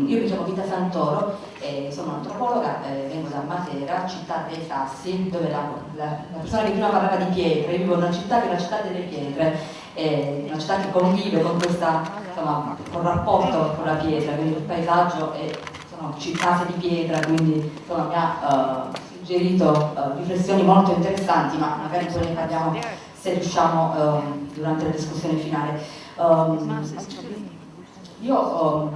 Io mi chiamo Vita Santoro, sono antropologa, vengo da Matera, città dei Sassi, dove la persona che prima parlava di pietre. Io vivo in una città che è la città delle pietre, una città che convive con questa, insomma, con rapporto con la pietra, quindi il paesaggio sono case di pietra, quindi insomma, mi ha suggerito riflessioni molto interessanti, ma magari poi ne parliamo se riusciamo durante la discussione finale. Io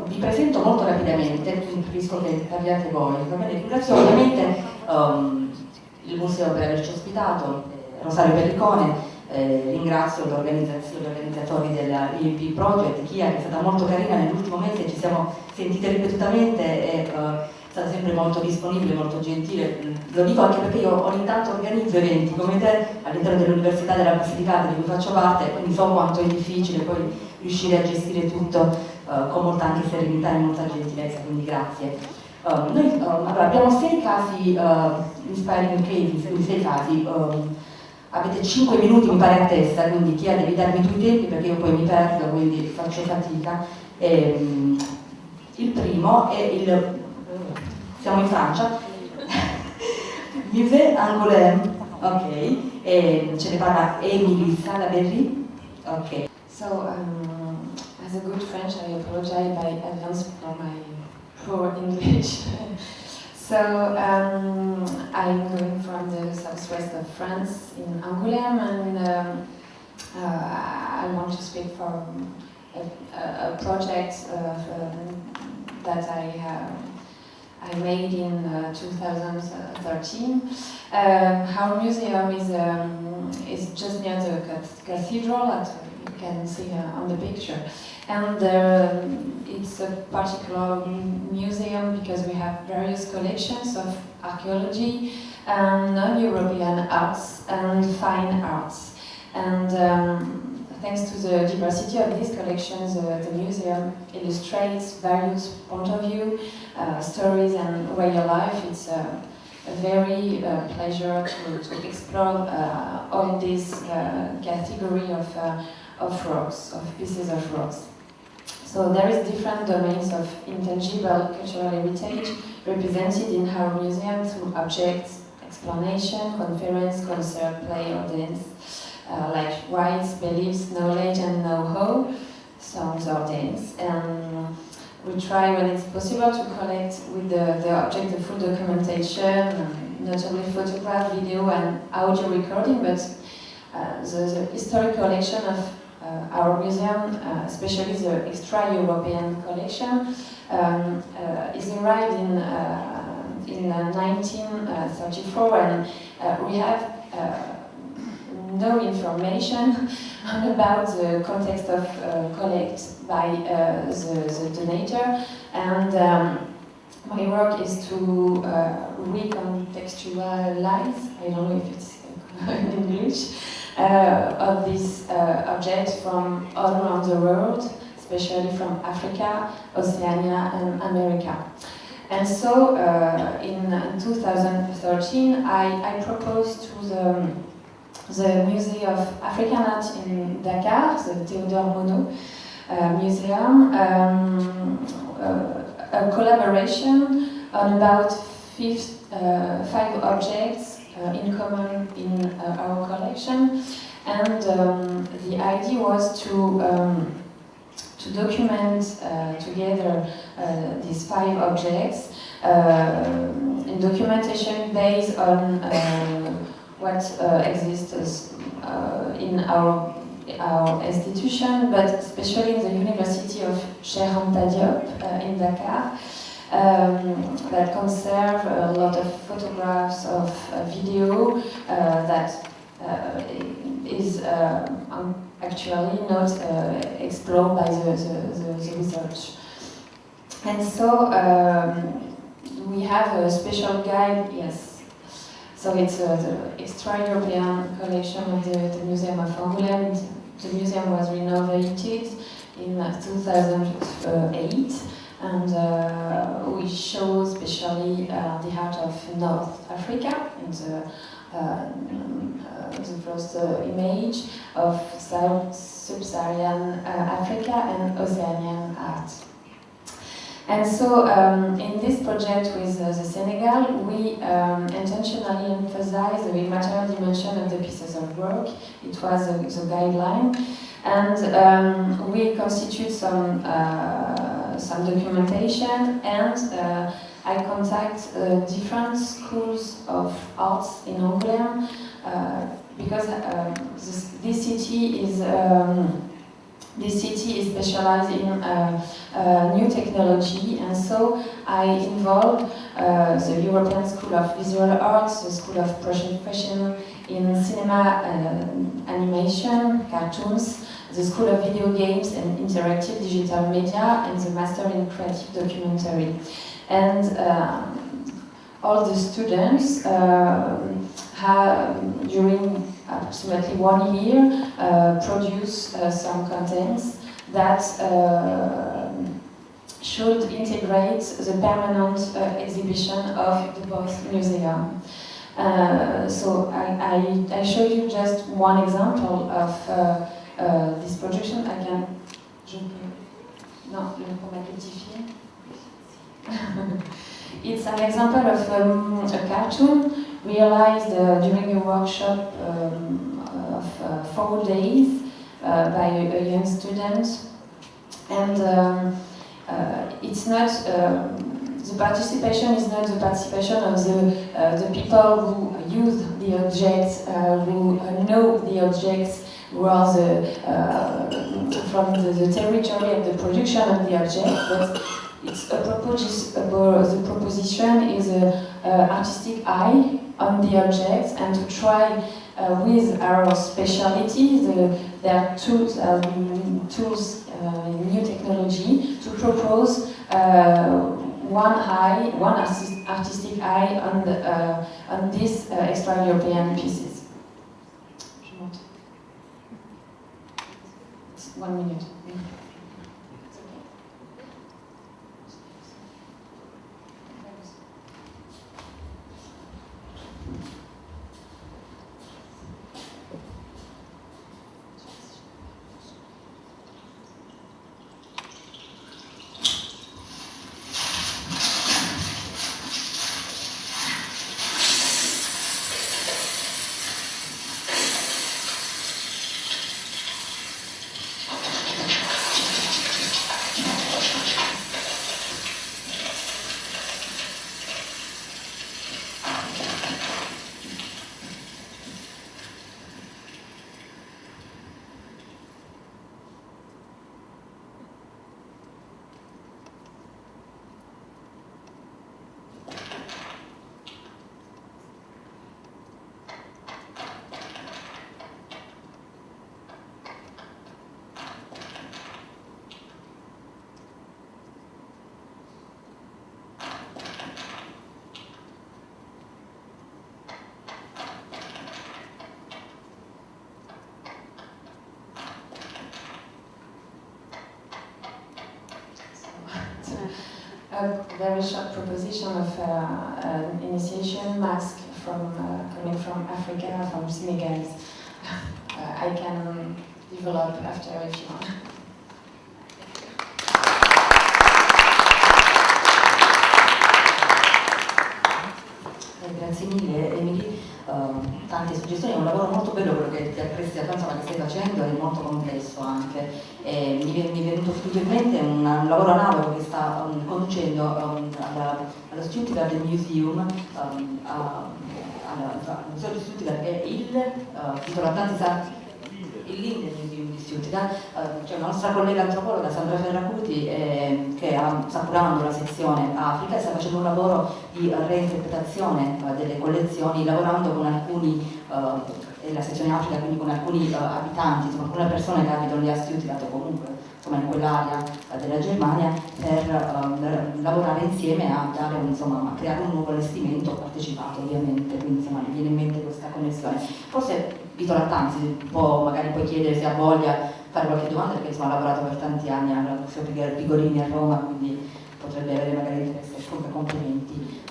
vi presento molto rapidamente, quindi preferisco che parliate voi. Ringrazio ovviamente il museo per averci ospitato, Rosario Pellicone, ringrazio gli organizzatori della IEP Project, Chia, che è stata molto carina nell'ultimo mese, ci siamo sentite ripetutamente e è stata sempre molto disponibile, molto gentile. Lo dico anche perché io ogni tanto organizzo eventi come te all'interno dell'Università della Basilicata di cui faccio parte, quindi so quanto è difficile poi riuscire a gestire tutto con molta anche serenità e molta gentilezza, quindi grazie. Noi allora, abbiamo 6 casi inspiring cases, quindi 6 casi. Avete 5 minuti mi pare a testa, quindi Chia devi darmi tu i tempi perché io poi mi perdo, quindi faccio fatica. Il primo è siamo in Francia, Musée Angoulême, ok, e ce ne parla Emilie Salaberry, ok. So, as a good French, I apologize by advance for my poor English. So, I'm going from the southwest of France in Angoulême, and I want to speak from a project that I made in 2013. Our museum is just near the cathedral, that you can see on the picture. And it's a particular museum because we have various collections of archaeology, non-European arts and fine arts. And thanks to the diversity of these collections, the museum illustrates various points of view, stories and way of life. It's a very pleasure to explore all this category of rocks, of pieces of rocks. So there is different domains of intangible cultural heritage represented in our museum through objects, explanation, conference, concert, play or dance, like rites, beliefs, knowledge and know-how, songs or dance. And we try when it's possible to collect with the object the full documentation, not only photograph, video and audio recording, but the historic collection of our museum, especially the extra-European collection, is arrived in 1934, and we have no information about the context of collect by the donator, and my work is to recontextualize, I don't know if it's in English, of these objects from all around the world, especially from Africa, Oceania and America. And so in 2013 I proposed to the Museum of African Art in Dakar, the Théodore Monod Museum, a collaboration on about 5 objects in common in our collection, and the idea was to document together these 5 objects in documentation based on what exists in our institution, but especially in the University of Cheikh Anta Diop in Dakar, that conserve a lot of photographs of video that is actually not explored by the research. And so we have a special guide, yes. So it's the extra-European collection of the Museum of Angoulême. The museum was renovated in 2008, and we show especially the art of North Africa in the first image of Sub-Saharan Africa and Oceanian art. And so in this project with the Senegal, we intentionally emphasize the immaterial dimension of the pieces of work. It was the guideline. And we constitute some documentation, and I contact different schools of arts in Angoulême, because this city is specialized in new technology, and so I involved the European School of Visual Arts, the School of Profession in Cinema Animation, Cartoons, the School of Video Games and Interactive Digital Media, and the Master in Creative Documentary. And all the students have, during approximately 1 year, produce some contents that should integrate the permanent exhibition of the Boys Museum. So I show you just one example of this projection. I can... Non, je peux magnifier. It's an example of a cartoon realized during a workshop of 4 days by a young student, and it's not the participation is not the participation of the people who use the objects, who know the objects, who are from the territory of the production of the object, but it's the proposition is an artistic eye on the objects, and to try with our specialty, their tools, new technology, to propose one artistic eye on these extra-European pieces. It's 1 minute. A very short proposition of an initiation mask from coming from Africa, from Senegal. I can develop after if you want. Grazie mille Emilie, tante suggestioni, è un lavoro molto bello quello che ti appresti che stai facendo, è molto complesso anche. Mi è venuto subito in mente un lavoro analogo che sta conducendo allo Stuttgart Museum, al Museo di Stuttgart, è il Lier Museum di Stuttgart. C'è una nostra collega antropologa, Sandra Cuti, che sta curando la sezione Africa e sta facendo un lavoro di reinterpretazione delle collezioni, lavorando con alcuni, la sezione Africa, quindi con alcuni abitanti, insomma, alcune persone che abitano lì a Stuttgart o comunque insomma, in quell'area della Germania, per lavorare insieme a creare un nuovo allestimento partecipato ovviamente, quindi insomma mi viene in mente questa connessione. Forse Vito Lattanzi magari puoi chiedere se ha voglia fare qualche domanda, perché insomma ha lavorato per tanti anni al Museo Pigolini a Roma, quindi potrebbe avere magari interesse. Comunque complimenti.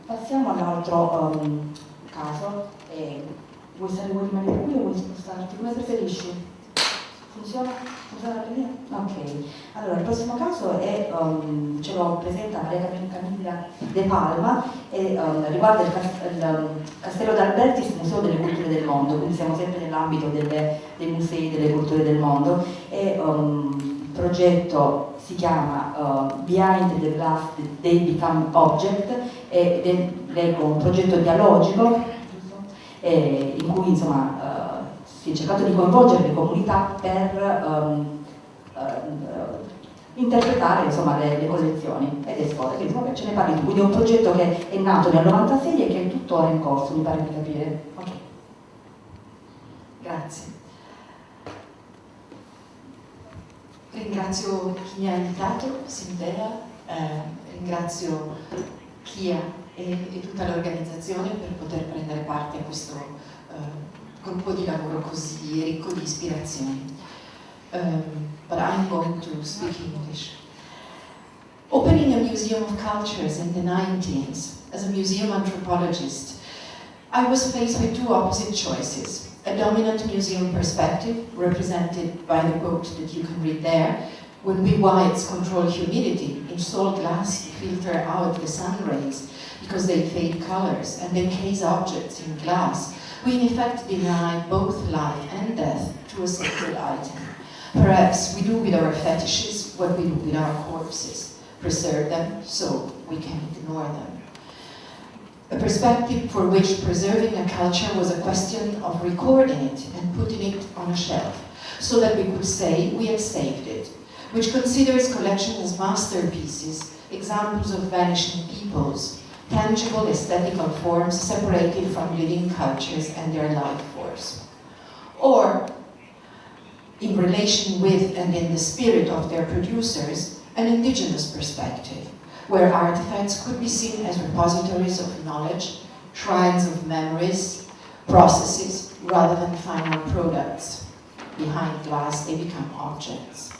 Passiamo all'altro caso. Vuoi rimanere qui o vuoi spostarti? Come preferisci? Funziona? Funziona la linea? Ok. Allora, il prossimo caso è, ce lo presenta Camilla De Palma e riguarda il Castello D'Albertis Museo delle Culture del Mondo, quindi siamo sempre nell'ambito dei musei delle culture del mondo. E, il progetto si chiama Behind the Glass They Become Object ed è un progetto dialogico in cui insomma si è cercato di coinvolgere le comunità per interpretare insomma, le collezioni ed esporre, quindi vabbè, ce ne parli tu, quindi è un progetto che è nato nel 96 e che è tuttora in corso, mi pare di capire. Ok. Grazie. Ringrazio chi mi ha invitato, Sindela, ringrazio Chia e tutta l'organizzazione per poter prendere parte a questo gruppo di lavoro così ricco di ispirazioni. But I'm going to speak English. Opening a museum of cultures in the 90s, as a museum anthropologist, I was faced with two opposite choices. A dominant museum perspective, represented by the quote that you can read there, when we whites control humidity, install glass to filter out the sun rays because they fade colors and encase objects in glass, we in effect deny both life and death to a sacred item. Perhaps we do with our fetishes what we do with our corpses, preserve them so we can ignore them. A perspective for which preserving a culture was a question of recording it and putting it on a shelf, so that we could say we have saved it, which considers collections as masterpieces, examples of vanishing peoples, tangible aesthetical forms separated from living cultures and their life force. Or, in relation with and in the spirit of their producers, an indigenous perspective, where artifacts could be seen as repositories of knowledge, shrines of memories, processes, rather than final products. Behind glass, they become objects.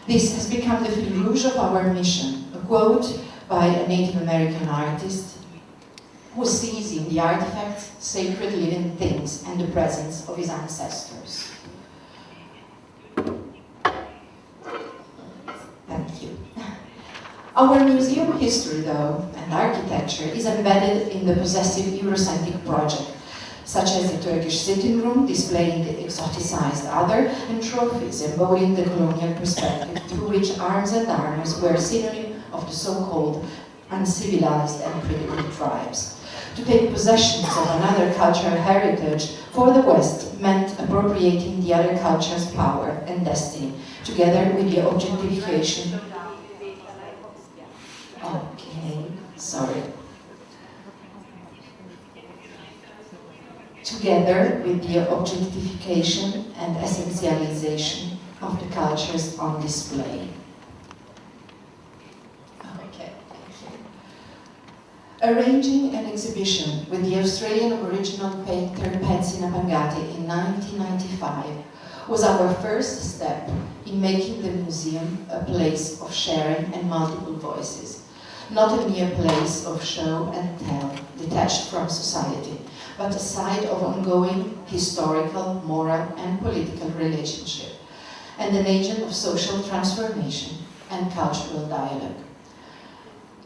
This has become the fil rouge of our mission, a quote by a Native American artist who sees in the artifacts sacred living things and the presence of his ancestors. Thank you. Our museum history, though, and architecture is embedded in the possessive Eurocentric project, such as the Turkish sitting room displaying the exoticized other and trophies embodying the colonial perspective through which arms and armors were synonym of the so-called uncivilized and primitive tribes. To take possession of another cultural heritage for the West meant appropriating the other culture's power and destiny, together with the objectification. Okay, sorry. Together with the objectification and essentialization of the cultures on display. Okay, thank you. Arranging an exhibition with the Australian Aboriginal painter Pensina Pangati in 1995 was our first step in making the museum a place of sharing and multiple voices, not a mere place of show and tell, detached from society, but a site of ongoing historical, moral, and political relationship, and an agent of social transformation and cultural dialogue.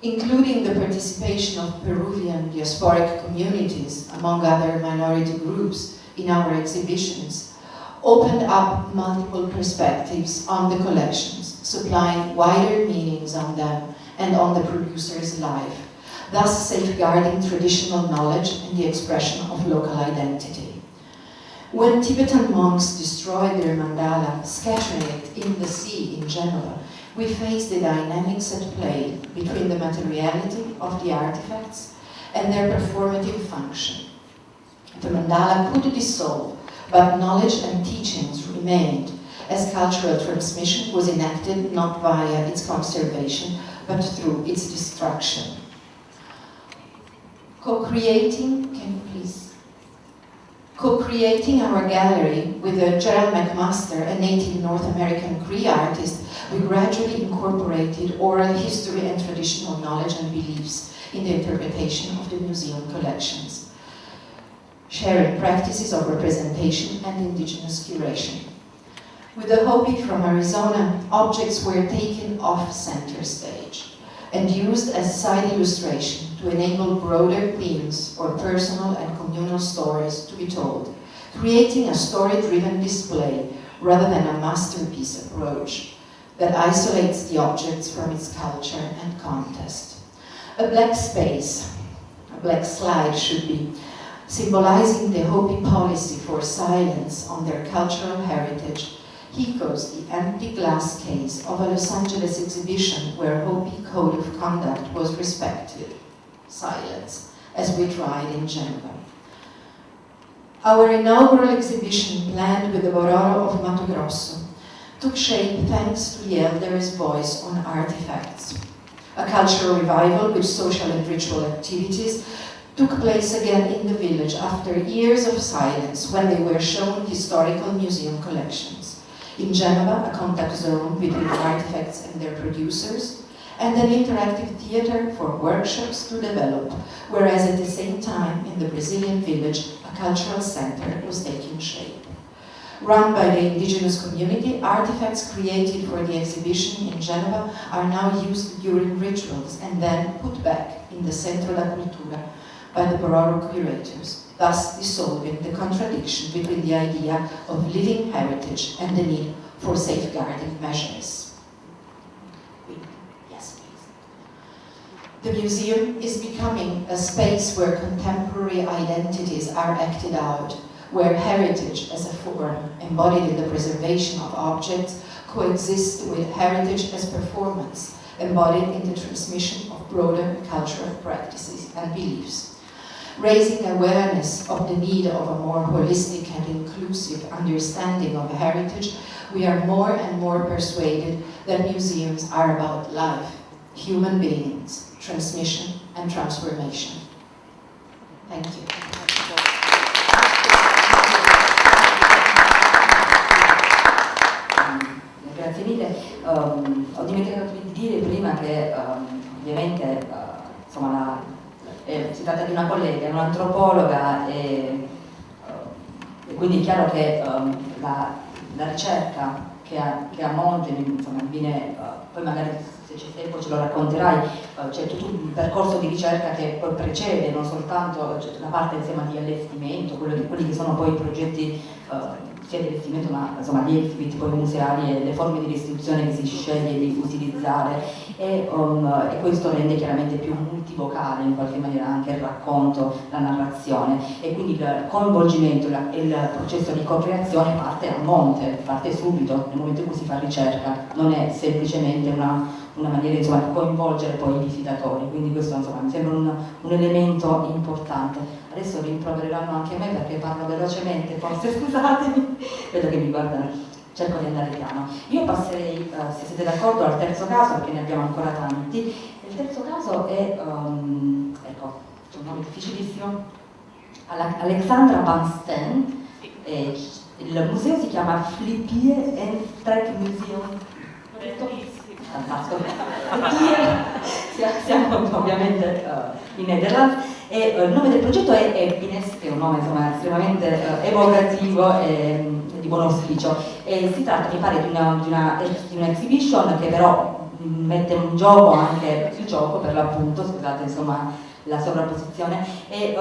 Including the participation of Peruvian diasporic communities, among other minority groups, in our exhibitions, opened up multiple perspectives on the collections, supplying wider meanings on them and on the producer's life, thus safeguarding traditional knowledge and the expression of local identity. When Tibetan monks destroyed their mandala, scattering it in the sea in Genoa, we faced the dynamics at play between the materiality of the artifacts and their performative function. The mandala could dissolve, but knowledge and teachings remained, as cultural transmission was enacted not via its conservation, but through its destruction. Co-creating, can you please? Co-creating our gallery with Gerald McMaster, a native North American Cree artist, we gradually incorporated oral history and traditional knowledge and beliefs in the interpretation of the museum collections, sharing practices of representation and indigenous curation. With the Hopi from Arizona, objects were taken off center stage and used as side illustration to enable broader themes or personal and communal stories to be told, creating a story-driven display rather than a masterpiece approach that isolates the objects from its culture and context. A black space, a black slide should be, symbolizing the Hopi policy for silence on their cultural heritage, echoes the empty glass case of a Los Angeles exhibition where Hopi code of conduct was respected, silence, as we tried in Geneva. Our inaugural exhibition, planned with the Bororo of Mato Grosso, took shape thanks to the elders' voice on artifacts. A cultural revival with social and ritual activities took place again in the village after years of silence when they were shown historical museum collections. In Geneva, a contact zone between artifacts and their producers, and an interactive theater for workshops to develop, whereas at the same time in the Brazilian village, a cultural center was taking shape. Run by the indigenous community, artifacts created for the exhibition in Geneva are now used during rituals and then put back in the Centro da Cultura by the Bororo curators, thus dissolving the contradiction between the idea of living heritage and the need for safeguarding measures. Yes, please. The museum is becoming a space where contemporary identities are acted out, where heritage as a form, embodied in the preservation of objects, coexists with heritage as performance, embodied in the transmission of broader cultural practices and beliefs. Raising awareness of the need of a more holistic and inclusive understanding of heritage, we are more and more persuaded that museums are about life, human beings, transmission and transformation. Thank you. Grazie mille. Ho dimenticato di dire prima che ovviamente insomma, si tratta di una collega, è un'antropologa e quindi è chiaro che la ricerca che a monte, insomma, viene, poi magari se c'è tempo ce lo racconterai, c'è tutto un percorso di ricerca che poi precede, non soltanto la parte insomma, di allestimento, quelli che sono poi i progetti sia di allestimento ma insomma gli exhibit poi museali e le forme di restituzione che si sceglie di utilizzare e questo rende chiaramente più multivocale in qualche maniera anche il racconto, la narrazione e quindi il coinvolgimento e il processo di co-creazione parte a monte, parte subito nel momento in cui si fa ricerca, non è semplicemente una maniera insomma, di coinvolgere poi i visitatori, quindi questo insomma, mi sembra un elemento importante. Adesso rimprovereranno anche me perché parlo velocemente, forse scusatemi, vedo che mi guardano, cerco di andare piano. Io passerei, se siete d'accordo, al terzo caso perché ne abbiamo ancora tanti. Il terzo caso è, ecco, c'è un nome difficilissimo, Alexandra van Steen, il museo si chiama Flipje en Streekmuseum. Fantastico. Siamo ovviamente in Nederland e il nome del progetto è Happiness, che è un nome insomma, estremamente evocativo e di buon auspicio. E si tratta, mi pare, di una exhibition che però mette in gioco anche il gioco per l'appunto, scusate insomma la sovrapposizione, e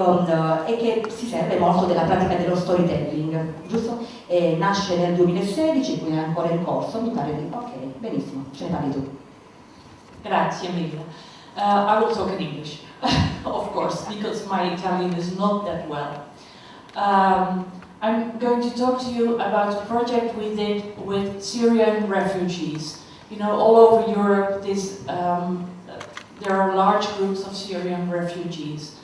che si serve molto della pratica dello storytelling, giusto? E nasce nel 2016, quindi è ancora in corso, mi pare di... Ok, benissimo, ce ne parli tu. Grazie Emilia. I will talk in English, of course, because my Italian is not that well. I'm going to talk to you about a project we did with Syrian refugees. You know, all over Europe, there are large groups of Syrian refugees.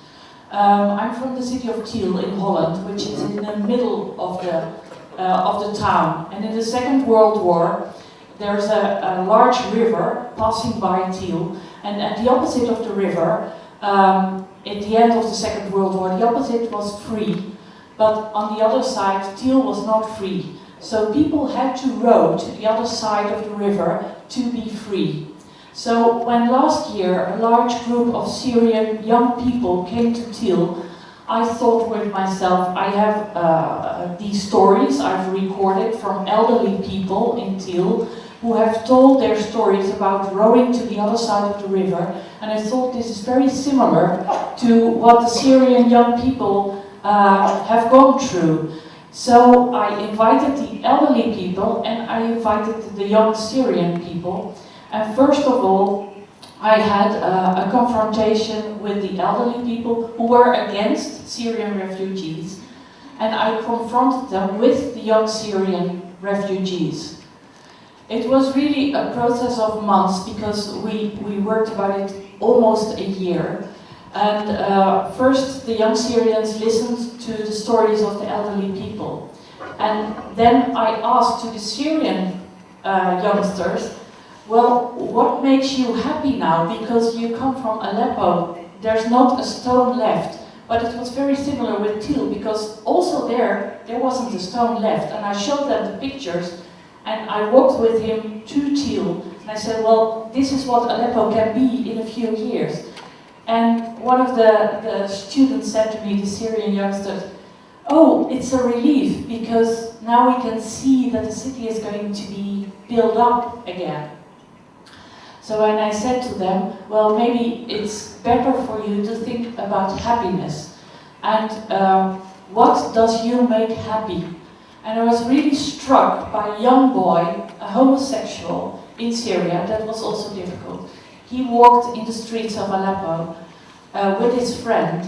I'm from the city of Tiel in Holland, which is in the middle of the town. And in the Second World War, there's a large river passing by Tiel, and at the opposite of the river, at the end of the Second World War, the opposite was free, but on the other side, Tiel was not free. So people had to row to the other side of the river to be free. So when last year a large group of Syrian young people came to Tiel, I thought with myself, I have these stories I've recorded from elderly people in Tiel who have told their stories about rowing to the other side of the river, and I thought this is very similar to what the Syrian young people have gone through. So I invited the elderly people and I invited the young Syrian people, and first of all I had a confrontation with the elderly people who were against Syrian refugees, and I confronted them with the young Syrian refugees. It was really a process of months because we worked about it almost a year. And first the young Syrians listened to the stories of the elderly people. And then I asked to the Syrian youngsters, well, what makes you happy now? Because you come from Aleppo, there's not a stone left. But it was very similar with Tiel, because also there wasn't a stone left. And I showed them the pictures. And I walked with him to Tiel, and I said, well, this is what Aleppo can be in a few years. And one of the students said to me, the Syrian youngsters, oh, it's a relief, because now we can see that the city is going to be built up again. So when I said to them, well, maybe it's better for you to think about happiness. And what does you make happy? And I was really struck by a young boy, a homosexual in Syria. That was also difficult. He walked in the streets of Aleppo with his friend,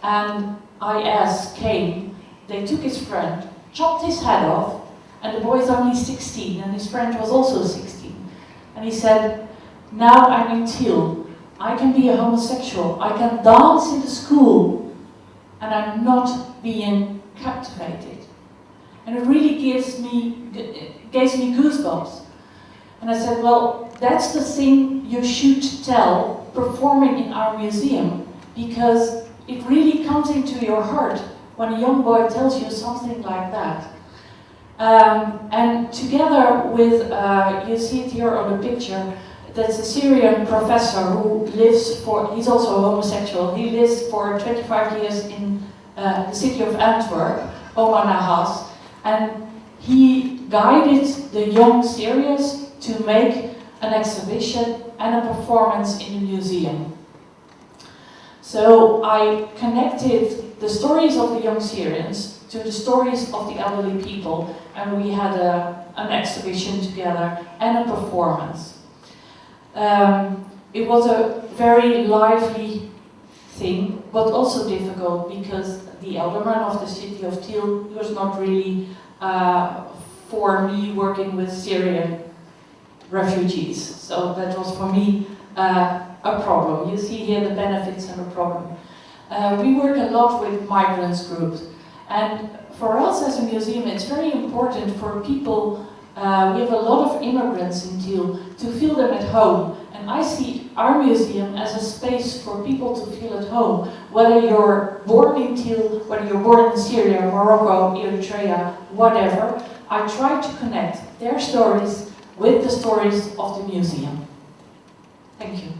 and IS came. They took his friend, chopped his head off, and the boy is only 16, and his friend was also 16. And he said, now I'm in Tiel. I can be a homosexual. I can dance in the school, and I'm not being captivated. And it really gives me goosebumps. And I said, well, that's the thing you should tell performing in our museum, because it really comes into your heart when a young boy tells you something like that. And together with, you see it here on the picture, that's a Syrian professor who lives he's also a homosexual, he lives for 25 years in the city of Antwerp, Omar Nahas. And he guided the young Syrians to make an exhibition and a performance in the museum. So I connected the stories of the young Syrians to the stories of the elderly people, and we had an exhibition together and a performance. It was a very lively thing, but also difficult, because the alderman of the city of Tiel was not really for me working with Syrian refugees. So that was for me a problem. You see here the benefits and the problem. We work a lot with migrants groups, and for us as a museum it's very important for people, we have a lot of immigrants in Tiel, to feel them at home. And I see our museum as a space for people to feel at home, whether you're born in Tiel, whether you're born in Syria, Morocco, Eritrea, whatever. I try to connect their stories with the stories of the museum. Thank you.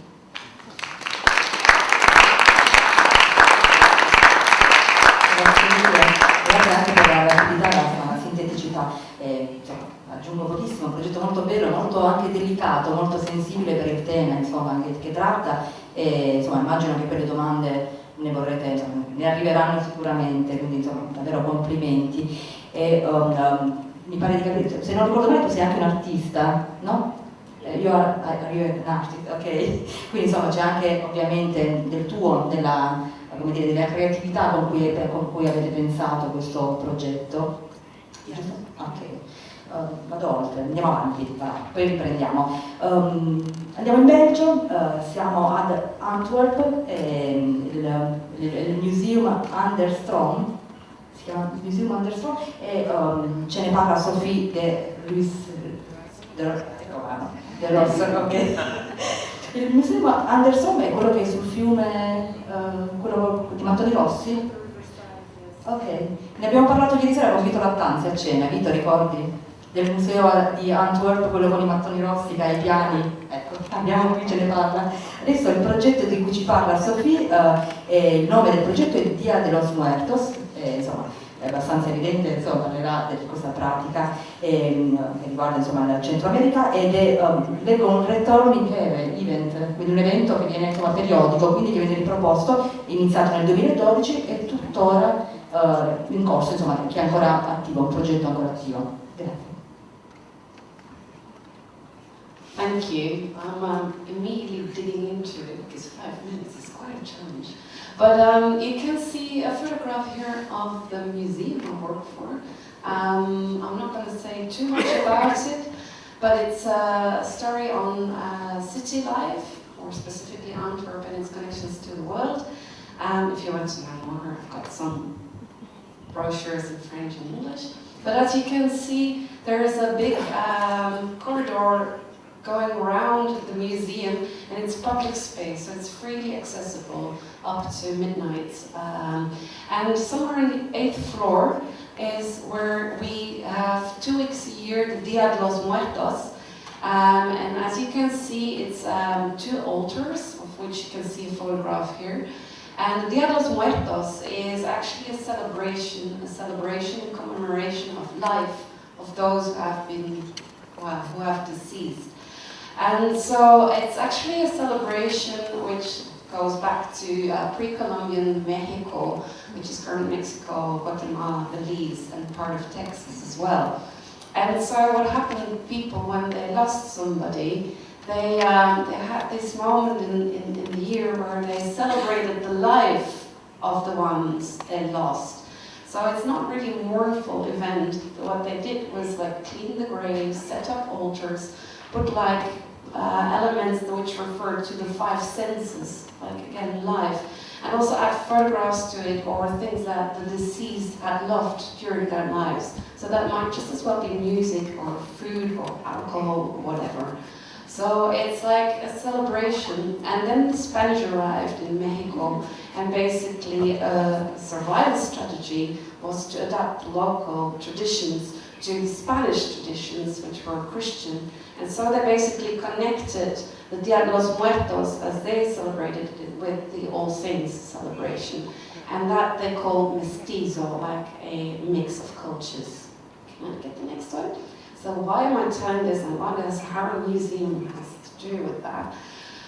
Grazie anche per la rapidità e la sinteticità. Aggiungo pochissimo, un progetto molto bello, molto anche delicato, molto sensibile per il tema, insomma, che tratta, e insomma, immagino che per le domande ne arriveranno sicuramente, quindi insomma, davvero complimenti. E, mi pare di capire, se non ricordo male tu sei anche un artista, no? Io arrivo un artist, ok? Quindi insomma c'è anche ovviamente del tuo, come dire, della creatività con cui avete pensato questo progetto. Ok, vado oltre, andiamo avanti, poi riprendiamo. Andiamo in Belgio, siamo ad Antwerp, il Museum Stroom, si chiama Museum Stroom, e ce ne parla Sofie de Ruysser, ok. Il Museum Stroom è quello che è sul fiume, quello di Mattoni Rossi? Ok, ne abbiamo parlato ieri sera con Vito Lattanzi a cena. Vito, ricordi? Del museo di Antwerp, quello con i mattoni rossi che ha i piani? Ecco, Andiamo qui, ce ne parla. Adesso il progetto di cui ci parla Sofie, il nome del progetto è Dia de los Muertos, insomma è abbastanza evidente insomma l'età di questa pratica che riguarda insomma il Centro America ed è un returning event, quindi un evento che viene insomma periodico, quindi che viene riproposto, è iniziato nel 2012 e tuttora in corso, insomma che è ancora attivo, un progetto ancora attivo. Grazie. Thank you. I'm immediately digging into it because 5 minutes is quite a challenge. But you can see a photograph here of the museum I work for. I'm not going to say too much about it, but it's a story on city life, or specifically Antwerp and its connections to the world. If you want to know more, I've got some brochures in French and English. But as you can see, there is a big corridor going around the museum, and it's public space, so it's freely accessible up to midnight. And somewhere on the 8th floor is where we have 2 weeks a year the Dia de los Muertos. And as you can see, it's 2 altars, of which you can see a photograph here. And Dia de los Muertos is actually a celebration and commemoration of life of those who have been, well, who have deceased. And so it's actually a celebration which goes back to pre-Columbian Mexico, which is current Mexico, Guatemala, Belize, and part of Texas as well. And so what happened to people when they lost somebody, they had this moment in the year where they celebrated the life of the ones they lost. So it's not really a mournful event. What they did was like clean the graves, set up altars, put like elements which refer to the 5 senses, like again life, and also add photographs to it or things that the deceased had loved during their lives. So that might just as well be music or food or alcohol or whatever. So it's like a celebration. And then the Spanish arrived in Mexico, and basically a survival strategy was to adapt local traditions to the Spanish traditions, which were Christian. And so they basically connected the Dia de los Muertos, as they celebrated it, with the All Saints celebration. And that they call mestizo, like a mix of cultures. Can I get the next one? So why am I telling this, and what does Harrow Museum has to do with that?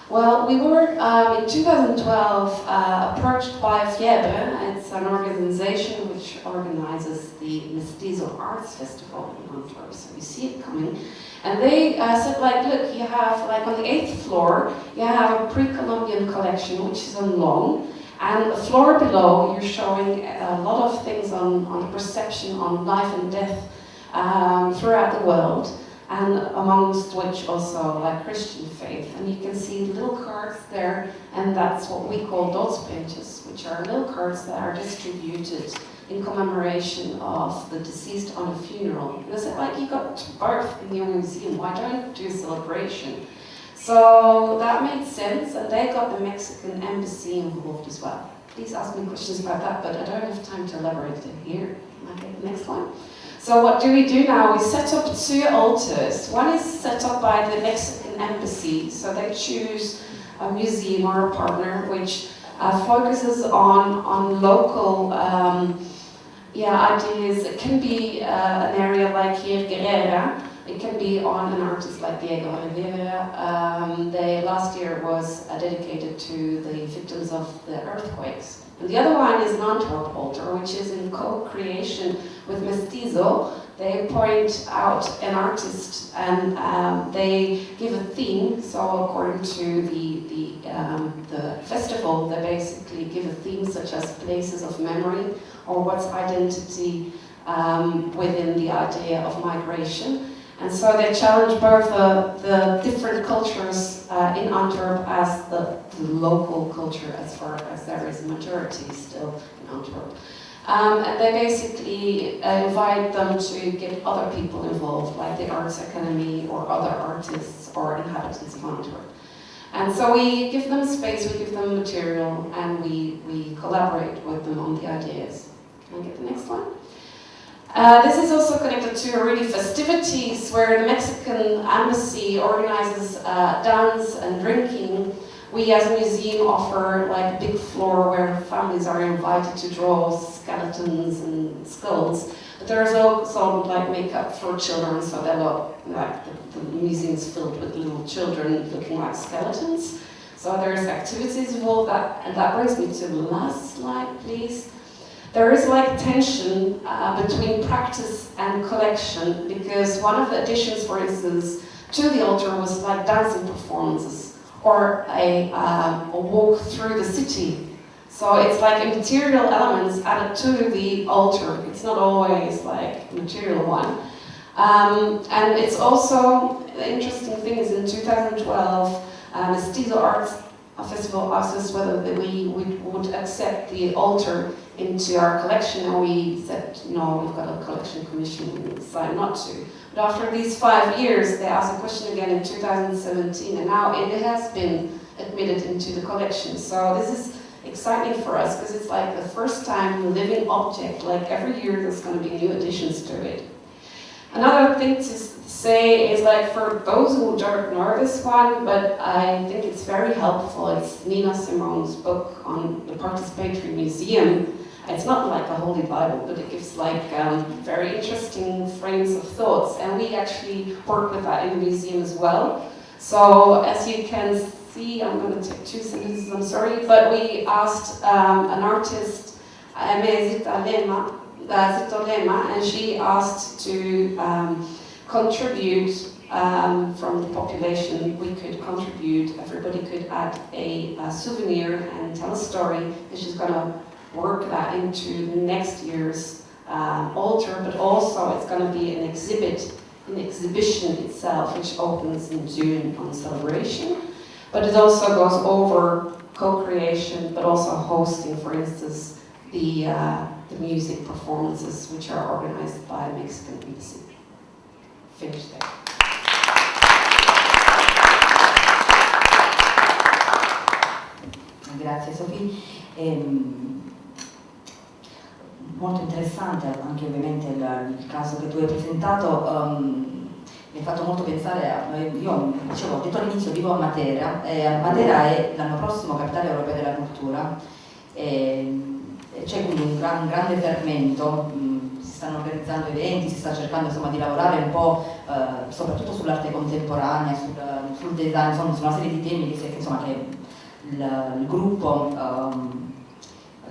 Well, we were in 2012 approached by Flipje. It's an organization which organizes the Mestizo Arts Festival in Antwerp, so you see it coming. And they said, like, look, you have, like, on the 8th floor, you have a pre-Columbian collection, which is on loan. And the floor below, you're showing a lot of things on the perception on life and death throughout the world. And amongst which also like Christian faith. And you can see little cards there, and that's what we call doodspintjes, which are little cards that are distributed in commemoration of the deceased on a funeral. And I said, like, you got birth in your museum, why don't you do a celebration? So that made sense, and they got the Mexican embassy involved as well. Please ask me questions about that, but I don't have time to elaborate it here. Can I get the next one? So what do we do now? We set up 2 altars. One is set up by the Mexican embassy, so they choose a museum or a partner which focuses on local ideas. It can be an area like here, Griet. It can be on an artist like Diego Rivera. Last year was dedicated to the victims of the earthquakes. And the other one is an Antwerp altar, which is in co-creation with Mestizo. They point out an artist and they give a theme. So according to the festival, they basically give a theme such as places of memory or what's identity within the idea of migration. And so they challenge both the different cultures in Antwerp as the local culture, as far as there is a majority still in Antwerp. And they basically invite them to get other people involved, like the Arts Academy or other artists or inhabitants of Antwerp. And so we give them space, we give them material, and we collaborate with them on the ideas. Can I get the next one? This is also connected to really festivities where the Mexican embassy organizes dance and drinking. We as a museum offer like a big floor where families are invited to draw skeletons and skulls. But there is also like makeup for children, so they're like the museum is filled with little children looking like skeletons. So there's activities involved, and that brings me to the last slide, please. There is like tension between practice and collection, because one of the additions, for instance, to the altar was like dancing performances or a walk through the city. So it's like immaterial elements added to the altar. It's not always like a material one. And it's also, the interesting thing is in 2012, the Steel Arts Festival asked us whether we would accept the altar into our collection, and we said, no, we've got a collection commission, we decided not to. But after these 5 years, they asked the question again in 2017, and now it has been admitted into the collection. So this is exciting for us, because it's like the first time a living object, like every year there's going to be new additions to it. Another thing to say is, like, for those who don't know this one, but I think it's very helpful, it's Nina Simone's book on the participatory museum. It's not like a holy Bible, but it gives like very interesting frames of thoughts, and we actually work with that in the museum as well. So as you can see, I'm going to take 2 sentences, I'm sorry, but we asked an artist, Emilie Salaberry, and she asked to contribute from the population. We could contribute, everybody could add a souvenir and tell a story, and she's going to work that into next year's altar, but also it's going to be an exhibition itself, which opens in June on Celebration. But it also goes over co-creation, but also hosting, for instance, the music performances, which are organized by Mexican embassy. Finish there. Grazie Sofie. Molto interessante anche ovviamente il caso che tu hai presentato, mi ha fatto molto pensare a, io dicevo, ho detto all'inizio, vivo a Matera, e Matera è l'anno prossimo capitale europea della cultura, e c'è quindi un grande fermento, si stanno organizzando eventi, si sta cercando insomma di lavorare un po' soprattutto sull'arte contemporanea, sul design, insomma su una serie di temi che insomma che il gruppo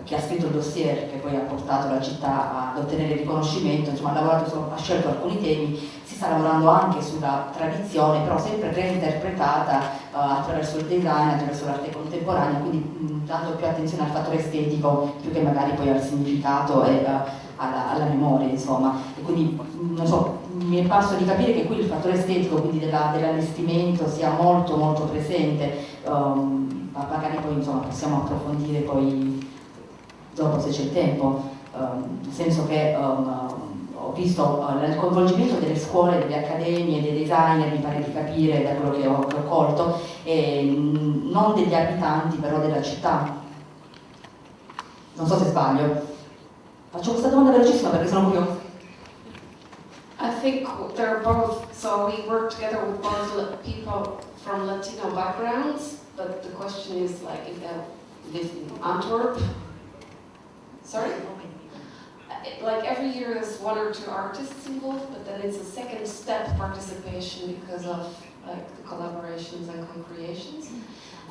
che ha scritto il dossier che poi ha portato la città ad ottenere il riconoscimento, insomma ha lavorato, ha scelto alcuni temi, si sta lavorando anche sulla tradizione, però sempre reinterpretata attraverso il design, attraverso l'arte contemporanea, quindi dando più attenzione al fattore estetico più che magari poi al significato e alla memoria, insomma. E quindi non so, mi è parso di capire che qui il fattore estetico, quindi dell'allestimento, sia molto molto presente, magari poi insomma possiamo approfondire poi dopo se c'è tempo, nel senso che ho visto il coinvolgimento delle scuole, delle accademie, dei designer, mi pare di capire da quello che ho colto, non degli abitanti però della città. Non so se sbaglio. Faccio questa domanda velocissima perché sono curiosa. I think they're both, so we work together with both people from Latino backgrounds, but the question is like if they live in Antwerp. Sorry? Like every year there's 1 or 2 artists involved, but then it's a second step participation because of like the collaborations and co-creations.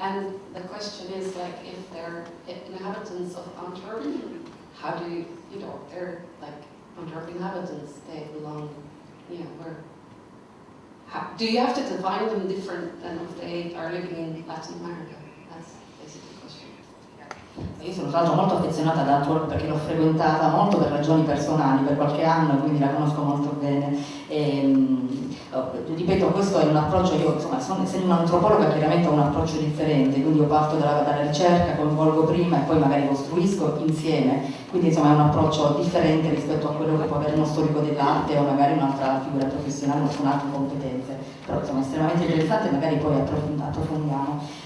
And the question is like if they're inhabitants of Antwerp, how do you know, they're like Antwerp inhabitants, they belong, where? Do you have to define them different than if they are living in Latin America? That's basically the question. Io sono tra l'altro molto affezionata ad Antwerp perché l'ho frequentata molto per ragioni personali, per qualche anno, quindi la conosco molto bene. Ripeto, questo è un approccio, io insomma, essendo un'antropologa chiaramente ho un approccio differente, quindi io parto dalla ricerca, coinvolgo prima e poi magari costruisco insieme, quindi insomma è un approccio differente rispetto a quello che può avere uno storico dell'arte o magari un'altra figura professionale con altre competenze, però insomma è estremamente interessante, magari poi approfondiamo.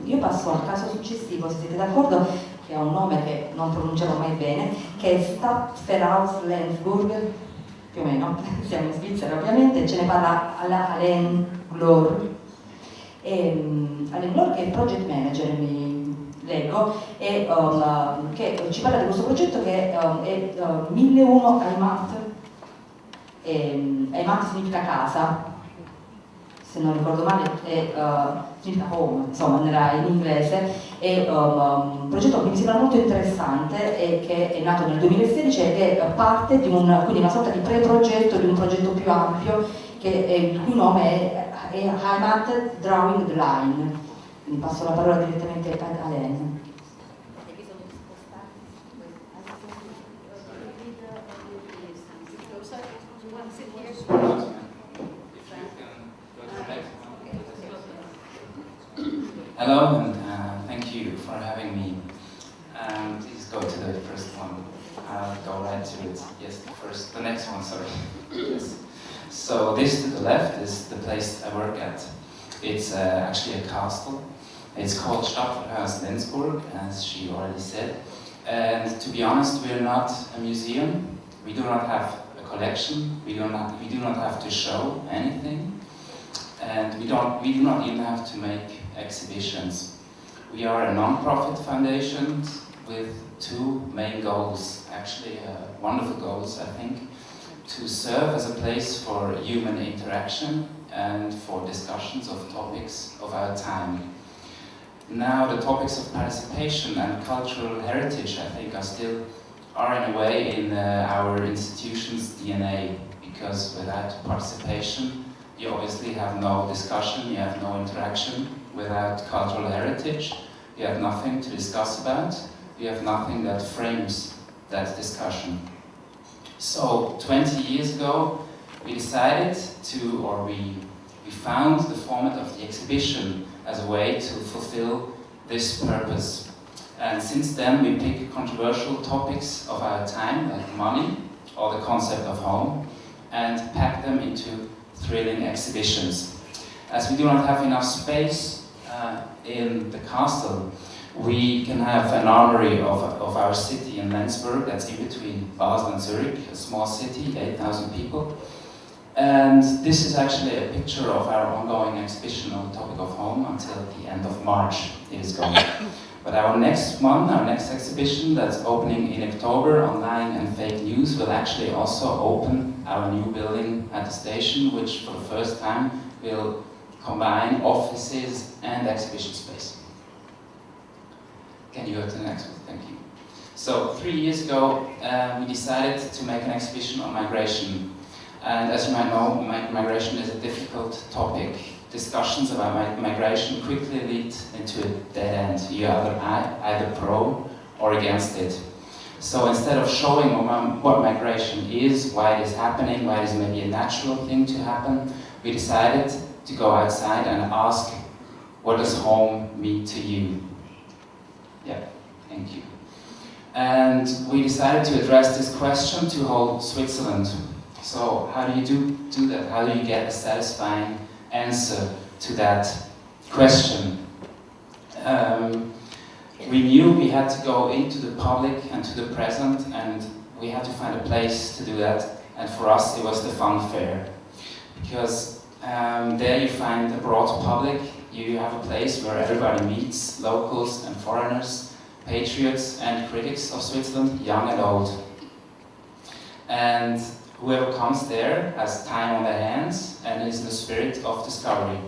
Io passo al caso successivo, se siete d'accordo, che ha un nome che non pronunciamo mai bene, che è Stapferhaus Lensburg, più o meno, siamo in Svizzera ovviamente, ce ne parla Alain Glor. Alain Glor, che è project manager, mi leggo, e che ci parla di questo progetto che è 1001 Heimat. Heimat significa casa, se non ricordo male, significa home, insomma, era in inglese. È un progetto che mi sembra molto interessante e che è nato nel 2016 ed è parte di quindi una sorta di pre-progetto di un progetto più ampio il cui nome è Heimat Drawing the Line. Quindi passo la parola direttamente ad Alain. Hello, and thank you for having me. Please go to the first one. I'll go right to it. Yes, the next one, sorry. Yes. So this to the left is the place I work at. It's actually a castle. It's called Stapferhaus Lensburg, as she already said. And to be honest, we're not a museum. We do not have a collection. We do not have to show anything. And we do not even have to make exhibitions. We are a non-profit foundation with two main goals, actually wonderful goals, I think, to serve as a place for human interaction and for discussions of topics of our time. Now the topics of participation and cultural heritage, I think, are in a way in our institution's DNA, because without participation you obviously have no discussion, you have no interaction. Without cultural heritage, you have nothing to discuss about, you have nothing that frames that discussion. So 20 years ago, we decided we found the format of the exhibition as a way to fulfill this purpose. And since then, we pick controversial topics of our time, like money or the concept of home, and pack them into thrilling exhibitions. As we do not have enough space in the castle, we can have an armory of our city in Lensburg, that's in between Basel and Zurich, a small city, 8,000 people. And this is actually a picture of our ongoing exhibition on the topic of home until the end of March it is going. But our next exhibition that's opening in October on Lying and Fake News will actually also open our new building at the station, which for the first time will combine offices and exhibition space. Can you go to the next one? Thank you. So 3 years ago, we decided to make an exhibition on migration. And as you might know, migration is a difficult topic. Discussions about migration quickly lead into a dead end. You're either pro or against it. So instead of showing what migration is, why it is happening, why it is maybe a natural thing to happen, we decided to go outside and ask, what does home mean to you? Yeah, thank you. And we decided to address this question to whole Switzerland. So how do you do that? How do you get a satisfying answer to that question? We knew we had to go into the public and to the present, and we had to find a place to do that. And for us, it was the fun fair, because there you find a broad public. You have a place where everybody meets, locals and foreigners, patriots and critics of Switzerland, young and old. And whoever comes there has time on their hands and is in the spirit of discovery.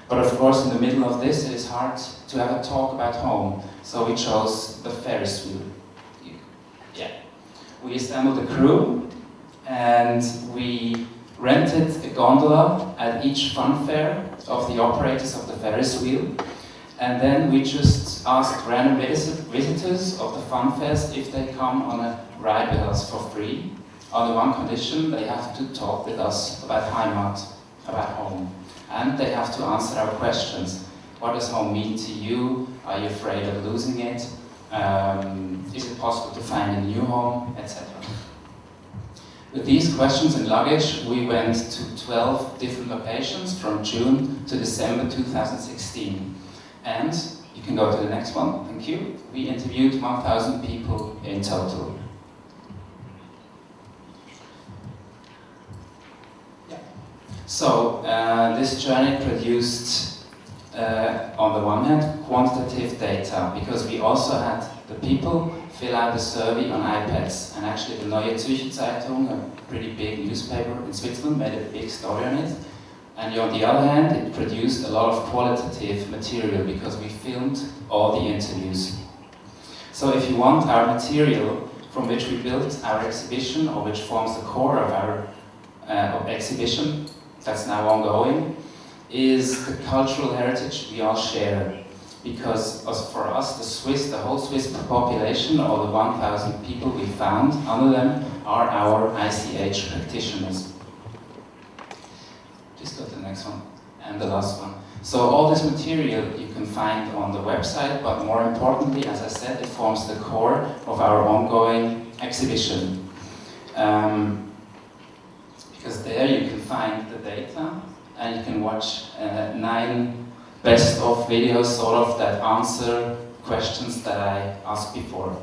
But of course, in the middle of this, it is hard to have a talk about home, so we chose the Ferris wheel. Yeah. We assembled a crew, and we rented a gondola at each fun fair of the operators of the Ferris wheel, and then we just asked random visitors of the fun fest if they come on a ride with us for free. On the one condition, they have to talk with us about Heimat, about home. And they have to answer our questions. What does home mean to you? Are you afraid of losing it? Is it possible to find a new home? Etc. With these questions and luggage, we went to 12 different locations from June to December 2016. And You can go to the next one, thank you. We interviewed 1,000 people in total. So this journey produced, on the one hand, quantitative data, because we also had the people fill out a survey on iPads, and actually the Neue Zürcher Zeitung, a pretty big newspaper in Switzerland, made a big story on it. And on the other hand, it produced a lot of qualitative material because we filmed all the interviews. So if you want, our material from which we built our exhibition, or which forms the core of our exhibition, that's now ongoing, is the cultural heritage we all share. Because for us, the whole Swiss population, all the 1,000 people we found under them, are our ICH practitioners. Just go to the next one, and the last one. So all this material you can find on the website, but more importantly, as I said, it forms the core of our ongoing exhibition. Because there you can find the data, and you can watch 9 best-of videos, sort of, that answer questions that I asked before.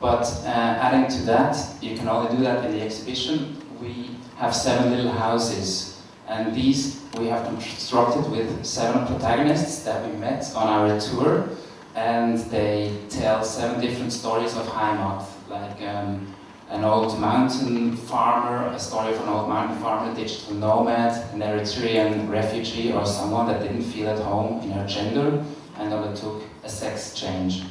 But adding to that, you can only do that in the exhibition. We have 7 little houses. And these we have constructed with 7 protagonists that we met on our tour, and they tell 7 different stories of Heimat, like an old mountain farmer, a story of an old mountain farmer, a digital nomad, an Eritrean refugee, or someone that didn't feel at home in her gender and undertook a sex change.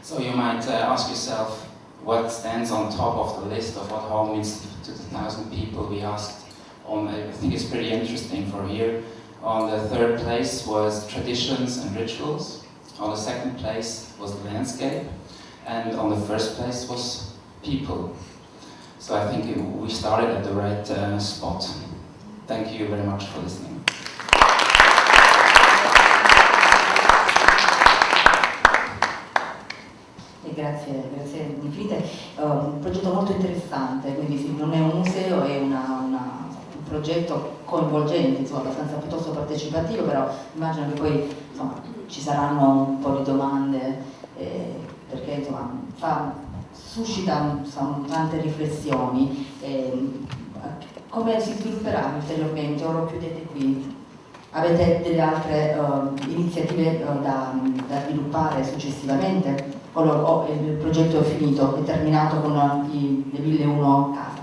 So you might ask yourself, what stands on top of the list of what home means to the 1,000 people we asked? I think it's pretty interesting for here. On the 3rd place was traditions and rituals. On the 2nd place was landscape. And on the 1st place was people. So I think we started at the right spot. Thank you very much for listening. Grazie infinite. Un progetto molto interessante, quindi sì, non è un museo, è un progetto coinvolgente, insomma, abbastanza piuttosto partecipativo, però immagino che poi insomma, ci saranno un po' di domande, perché insomma, suscita tante riflessioni. Come si svilupperà ulteriormente? Ora chiudete qui. Avete delle altre iniziative da sviluppare successivamente? O il progetto è finito, è terminato con le 1001 case?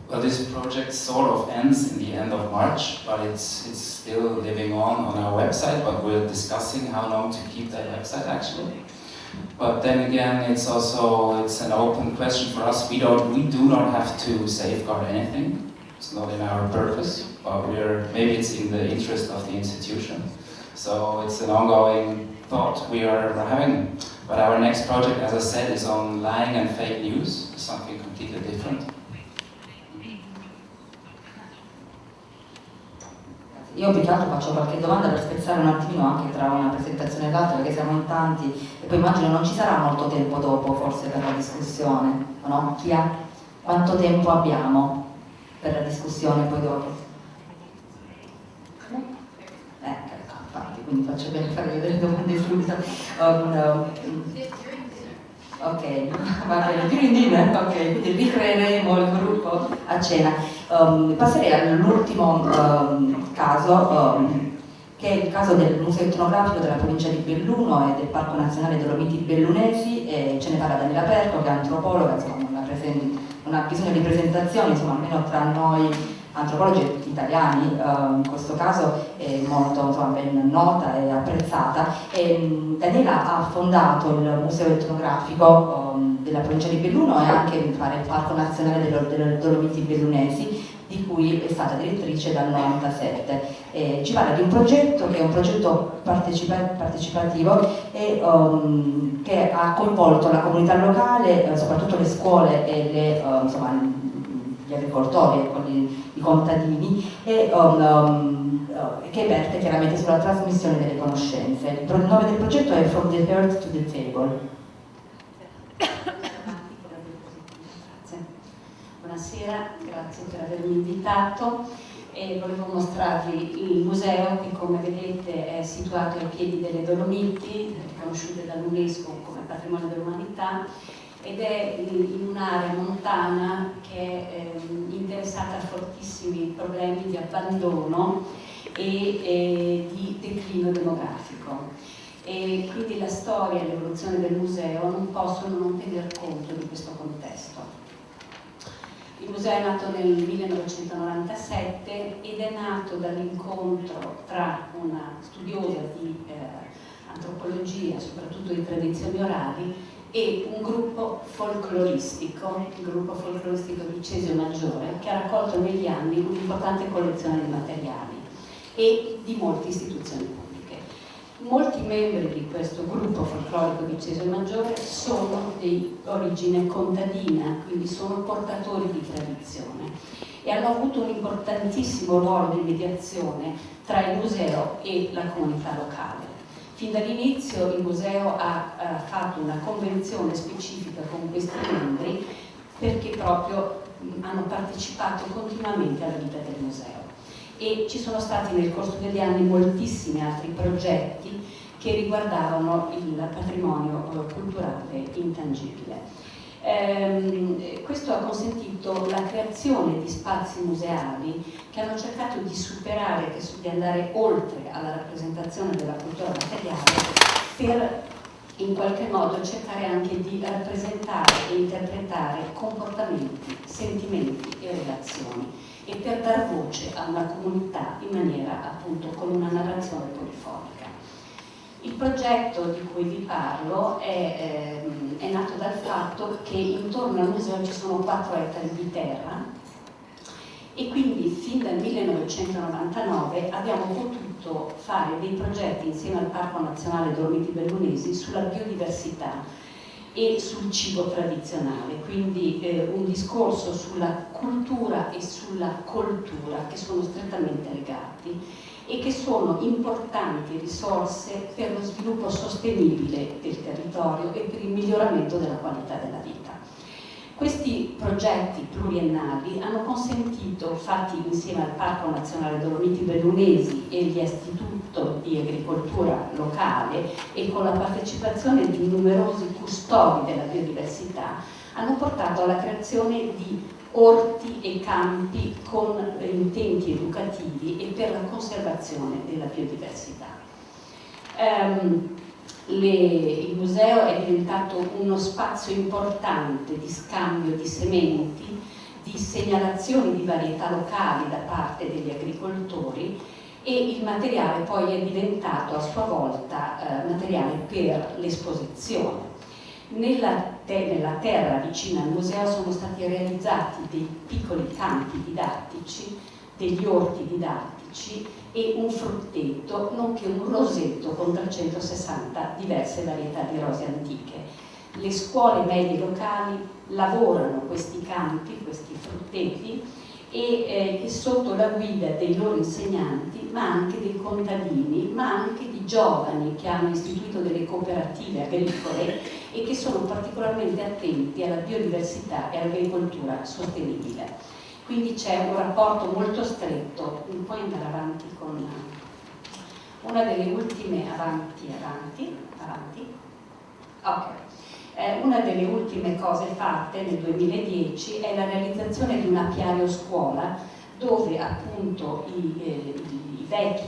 Well, this project sort of ends in the end of March, but it's still living on our website, but we're discussing how long to keep that website actually. But then again, it's an open question for us. We do not have to safeguard anything. It's not in our purpose, but maybe it's in the interest of the institution. So it's an ongoing thought we are having. But our next project, as I said, is on lying and fake news, something completely different. Io più che altro faccio qualche domanda per spezzare un attimino anche tra una presentazione e l'altra, perché siamo in tanti e poi immagino non ci sarà molto tempo dopo forse per la discussione, no? Quanto tempo abbiamo per la discussione poi dopo? Infatti, quindi faccio bene fare vedere le domande subito. Ok, va bene, ok, quindi ricreeremo il gruppo a cena. Passerei all'ultimo caso, che è il caso del Museo etnografico della provincia di Belluno e del Parco Nazionale Dolomiti Bellunesi, e ce ne parla Daniela Perco, che è antropologa, insomma, non ha bisogno di presentazioni, insomma, almeno tra noi antropologi italiani, in questo caso è molto ben nota e apprezzata. Daniela ha fondato il Museo etnografico della provincia di Belluno e anche il Parco Nazionale delle Dolomiti Bellunesi, di cui è stata direttrice dal 1997. Ci parla di un progetto che è un progetto partecipativo e che ha coinvolto la comunità locale, soprattutto le scuole e gli agricoltori, i contadini, e che verte chiaramente sulla trasmissione delle conoscenze. Il nome del progetto è From the Earth to the Table. Buonasera, grazie per avermi invitato. e volevo mostrarvi il museo che, come vedete, è situato ai piedi delle Dolomiti, riconosciute dall'UNESCO come patrimonio dell'umanità, ed è in un'area montana che è interessata a fortissimi problemi di abbandono e di declino demografico. E quindi la storia e l'evoluzione del museo non possono non tener conto di questo contesto. Il museo è nato nel 1997 ed è nato dall'incontro tra una studiosa di antropologia, soprattutto di tradizioni orali, e un gruppo folcloristico, il gruppo folcloristico di Cesio Maggiore, che ha raccolto negli anni un'importante collezione di materiali e di molte istituzioni pubbliche. Molti membri di questo gruppo folclorico di Cesio Maggiore sono di origine contadina, quindi sono portatori di tradizione e hanno avuto un importantissimo ruolo di mediazione tra il museo e la comunità locale. Fin dall'inizio il museo ha fatto una convenzione specifica con questi membri perché proprio hanno partecipato continuamente alla vita del museo. E ci sono stati nel corso degli anni moltissimi altri progetti che riguardavano il patrimonio culturale intangibile. Questo ha consentito la creazione di spazi museali che hanno cercato di superare, di andare oltre alla rappresentazione della cultura materiale per in qualche modo cercare anche di rappresentare e interpretare comportamenti, sentimenti e relazioni e per dar voce a una comunità in maniera appunto con una narrazione polifonica. Il progetto di cui vi parlo è nato dal fatto che intorno al museo ci sono 4 ettari di terra e quindi fin dal 1999 abbiamo potuto fare dei progetti insieme al Parco Nazionale Dolomiti Bellunesi sulla biodiversità e sul cibo tradizionale, quindi un discorso sulla cultura e sulla coltura che sono strettamente legati e che sono importanti risorse per lo sviluppo sostenibile del territorio e per il miglioramento della qualità della vita. Questi progetti pluriennali hanno consentito, fatti insieme al Parco Nazionale Dolomiti Bellunesi e l'Istituto di Agricoltura Locale e con la partecipazione di numerosi custodi della biodiversità, hanno portato alla creazione di orti e campi con intenti educativi e per la conservazione della biodiversità. Il museo è diventato uno spazio importante di scambio di sementi, di segnalazioni di varietà locali da parte degli agricoltori e il materiale poi è diventato a sua volta materiale per l'esposizione. Nella terra vicina al museo sono stati realizzati dei piccoli campi didattici, degli orti didattici e un frutteto, nonché un rosetto con 360 diverse varietà di rose antiche. Le scuole medie locali lavorano questi campi, questi frutteti, e sotto la guida dei loro insegnanti, ma anche dei contadini, ma anche di giovani che hanno istituito delle cooperative agricole e che sono particolarmente attenti alla biodiversità e all'agricoltura sostenibile. Quindi c'è un rapporto molto stretto. Puoi andare avanti con una delle ultime, avanti. Ok. Una delle ultime cose fatte nel 2010 è la realizzazione di un apiario scuola dove appunto i vecchi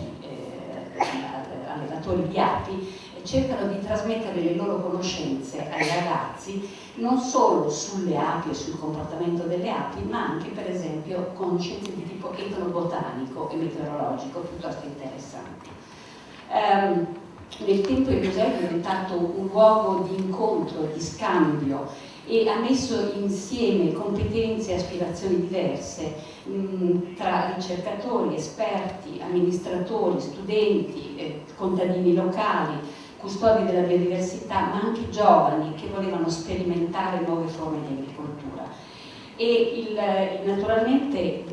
allevatori di api cercano di trasmettere le loro conoscenze ai ragazzi non solo sulle api e sul comportamento delle api, ma anche per esempio conoscenze di tipo etnobotanico e meteorologico piuttosto interessanti. Nel tempo il museo è diventato un luogo di incontro, di scambio e ha messo insieme competenze e aspirazioni diverse tra ricercatori, esperti, amministratori, studenti, contadini locali, custodi della biodiversità, ma anche giovani che volevano sperimentare nuove forme di agricoltura. E naturalmente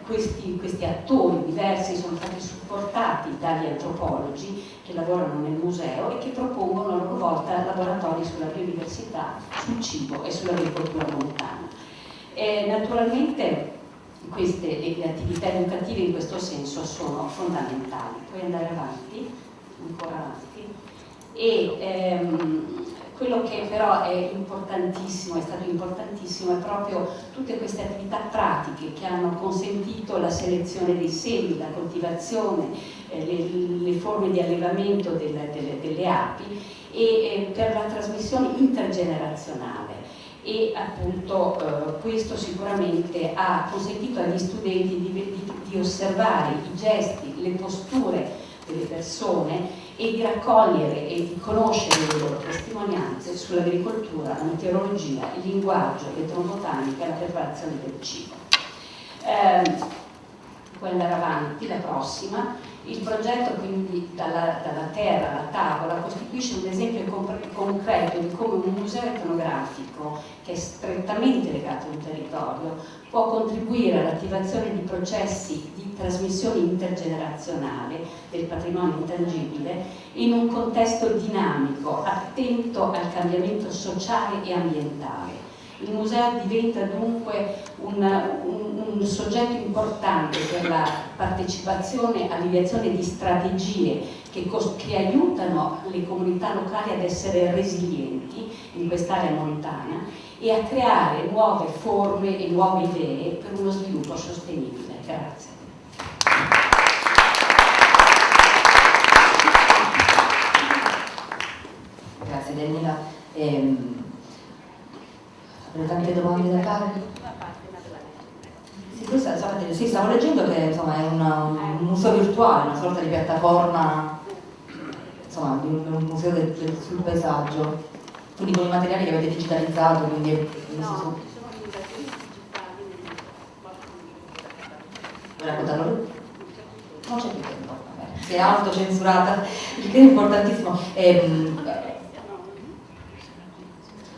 questi attori diversi sono stati supportati dagli antropologi che lavorano nel museo e che propongono a loro volta laboratori sulla biodiversità, sul cibo e sull'agricoltura montana. Naturalmente le attività educative in questo senso sono fondamentali. Puoi andare avanti, ancora avanti. E quello che però è importantissimo, è stato importantissimo, è proprio tutte queste attività pratiche che hanno consentito la selezione dei semi, la coltivazione, le forme di allevamento delle api e per la trasmissione intergenerazionale. E appunto questo sicuramente ha consentito agli studenti di osservare i gesti, le posture delle persone e di raccogliere e di conoscere le loro testimonianze sull'agricoltura, la meteorologia, il linguaggio, l'etnobotanica e la preparazione del cibo. Puoi andare avanti, la prossima. Il progetto quindi dalla terra alla tavola costituisce un esempio concreto di come un museo etnografico, che è strettamente legato a un territorio, può contribuire all'attivazione di processi di trasmissione intergenerazionale del patrimonio intangibile in un contesto dinamico, attento al cambiamento sociale e ambientale. Il museo diventa dunque un soggetto importante per la partecipazione all'ideazione di strategie che aiutano le comunità locali ad essere resilienti in quest'area montana e a creare nuove forme e nuove idee per uno sviluppo sostenibile. Grazie. Grazie Daniela. Avete tante domande da fare? Sì, questa, sì, stavo leggendo che insomma, è un museo virtuale, una sorta di piattaforma, insomma, di un museo sul paesaggio, quindi con i materiali che avete digitalizzato, quindi vuoi raccontarlo lui? Non c'è più tempo, vabbè. Si è autocensurata, il che è importantissimo.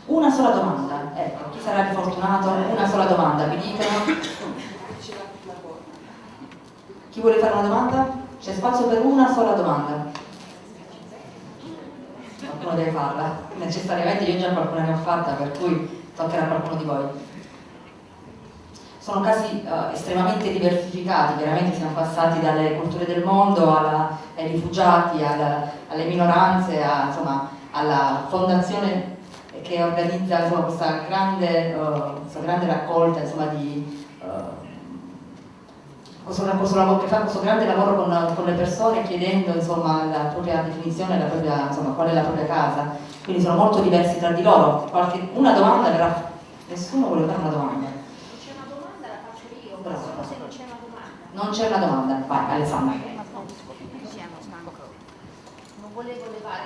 Una sola domanda, ecco, chi sarà fortunato? Una sola domanda, vi dicono? Chi vuole fare una domanda? C'è spazio per una sola domanda. Qualcuno deve farla, necessariamente io già qualcuna ne ho fatta, per cui toccherà a qualcuno di voi. Sono casi estremamente diversificati, chiaramente siamo passati dalle culture del mondo ai rifugiati, alle minoranze, insomma, alla fondazione che organizza insomma, questa grande raccolta insomma, che fa questo grande lavoro con le persone, chiedendo insomma, la propria definizione, insomma, qual è la propria casa. Quindi sono molto diversi tra di loro. Una domanda verrà. Nessuno vuole fare una domanda? Se c'è una domanda la faccio io, solo se non c'è una domanda. Non c'è una domanda, vai Alexandra. Non volevo levare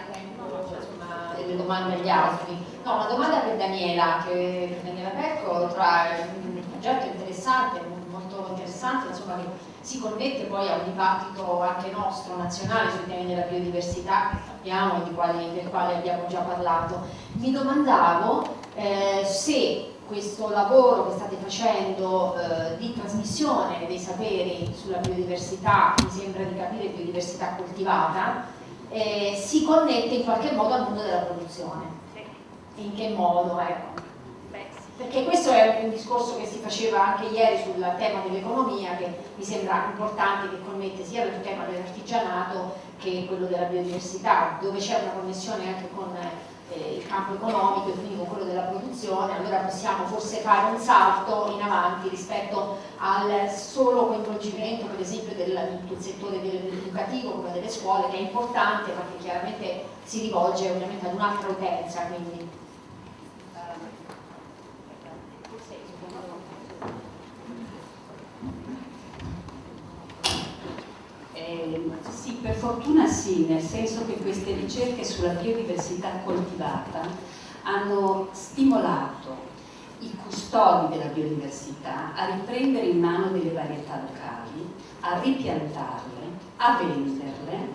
delle domande agli altri. No, una domanda per Daniela Becco, tra un progetto interessante, molto interessante, insomma, che si connette poi a un dibattito anche nostro, nazionale, sui temi della biodiversità, che sappiamo e del quale abbiamo già parlato. Mi domandavo se questo lavoro che state facendo di trasmissione dei saperi sulla biodiversità, mi sembra di capire biodiversità coltivata, si connette in qualche modo al mondo della produzione. In che modo? Ecco. Perché questo è un discorso che si faceva anche ieri sul tema dell'economia, che mi sembra importante, che connette sia il tema dell'artigianato che quello della biodiversità, dove c'è una connessione anche con il campo economico e quindi con quello della produzione. Allora possiamo forse fare un salto in avanti rispetto al solo coinvolgimento, per esempio, del settore dell'educativo, come delle scuole, che è importante, ma che chiaramente si rivolge ovviamente ad un'altra utenza. Quindi. Sì, per fortuna sì, nel senso che queste ricerche sulla biodiversità coltivata hanno stimolato i custodi della biodiversità a riprendere in mano delle varietà locali, a ripiantarle, a venderle,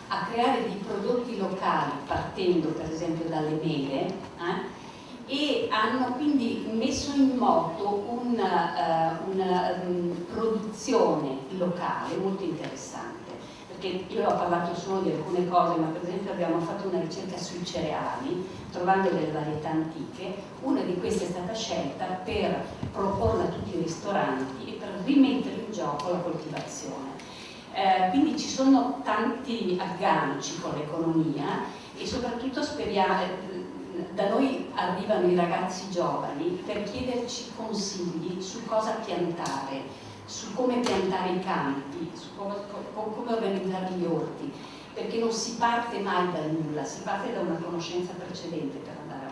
a creare dei prodotti locali partendo per esempio dalle mele, e hanno quindi messo in moto una produzione locale molto interessante, perché io ho parlato solo di alcune cose, ma per esempio abbiamo fatto una ricerca sui cereali trovando delle varietà antiche. Una di queste è stata scelta per proporla a tutti i ristoranti e rimettere in gioco la coltivazione. Quindi ci sono tanti agganci con l'economia e soprattutto da noi arrivano i ragazzi giovani per chiederci consigli su cosa piantare, su come piantare i campi, su come organizzare gli orti, perché non si parte mai dal nulla, si parte da una conoscenza precedente per andare